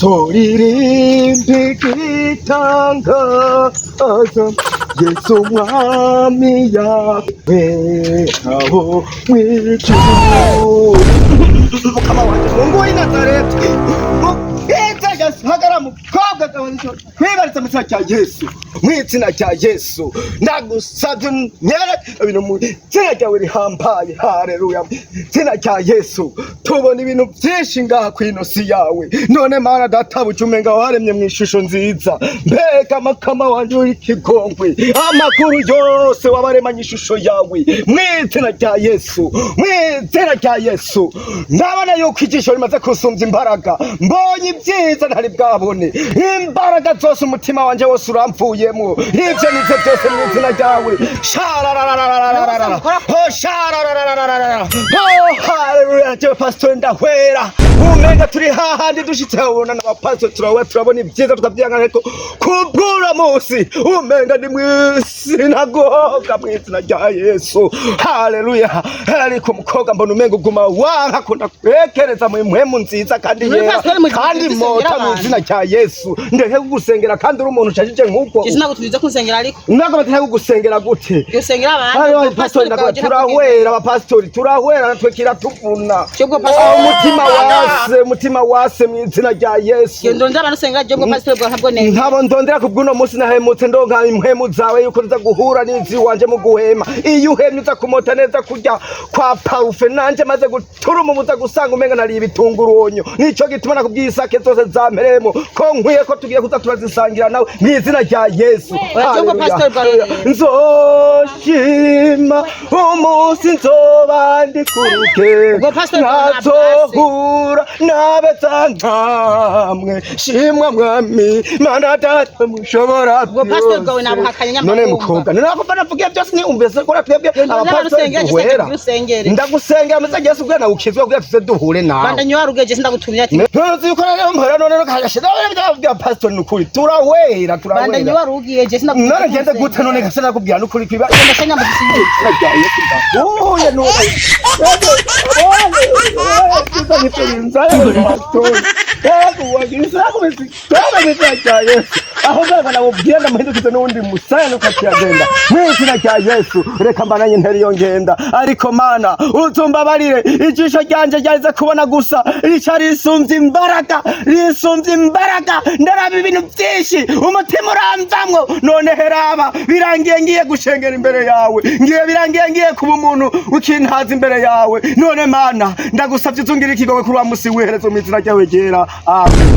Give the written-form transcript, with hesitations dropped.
소리림피 기탄가서 예수 마음이 약해하오 위주 가만 완전 몽고이 나타래 Itaga hagara mukobwa kawanzo kwibarita mu cya Yesu mwitsina cya Yesu ndagusabye nyere ibintu mu cya cyawe rihambaye haleluya cina cya Yesu tubona ibintu byinshi ngaha kwinosi yawe none mana data bucumenga waremye mu ishusho nziza mbega makama wanje ikigongwe amakuru yose wabaremanye ishusho yawe mwitsina cya Yesu mwitsina cya Yesu ndabona yuko ijisho rimaze kusumbya imbaraga mbonye ibyiza ntari bwabone imbaraga zose umutima wanje wose uramvuyemo ivyo nivyo byose mu izina ryawe shararararararara oh sharararararara oh haleluya je pastor ndahwera umenga turi hahandi dushitse ubona n'abapastor turabona ibyiza tukavyanga ariko kubwura munsi umenga ni mwisi nagoga mu izina rya Yesu haleluya ariko umukobwa mbona umenga uguma wanka kunda kwekereza mu mpwemu nziza kandi yera kandi mota mu izina rya Yesu ndeke kugusengera kandi uri umuntu ushajije nkuko sinagutumiza kunsengera ariko nako bateye kugusengera gute gusengera abantu pastor turahwera abapastori turahwera natwe kiratuvuna umutima wase mu izina rya Yesu ndondera abantu sengera je ngo pastor bwa ntabwo neza ntabo ndondera kubwuno munsi nahemutse ndonka impwemu zawe yuko nza guhura n'izi wanje mu guhema iyo uhemye uza kumota neza kujya kwa paufe nanje maze guturuma umuza gusanga umenga nari ibitunguronyo nico gituma nakubwiye isake zose zamperemo ko nkwiye ko tugiye kuza turazisangira nawe mu izina rya Yesu nzoshima umunsi nzoba ndikuruke ntazohura nabeza nkamwe shimwa mwami mana data mushobora none mukobwa ninakuva navugiye byose ni umbese ko twebwe abapastori ndagusengera mu izina rya Yesu bwana ukizwe kugira tuze duhure nawe bandanye warugeje sindagutumye ati ntuzi yuko rero mpora none kagashira bya pastor nukuri turahwera bandanye warugiye je sindagutumye none ngeze gute none gasana kubwira nukuri kwiba ndashanya mu gisinzi oya none aho ngana ubwenda muhindukize n'undi musaya nukatiyagenda mwizina cya Yesu reka mbananye nteri yongenda ariko mana uzumbabarire ijisho ryanje ryaze kubona gusa rica risumvye imbaraga ndaraba ibintu byinshi umutima uramvamwo none heraba birangiye ngiye gushengera imbere yawe birangiye kuba umuntu ukintaza imbere yawe none mana ndagusavye uzungira ikigowe kuri wa musi wiherezo mu izina ryawe ryera amen.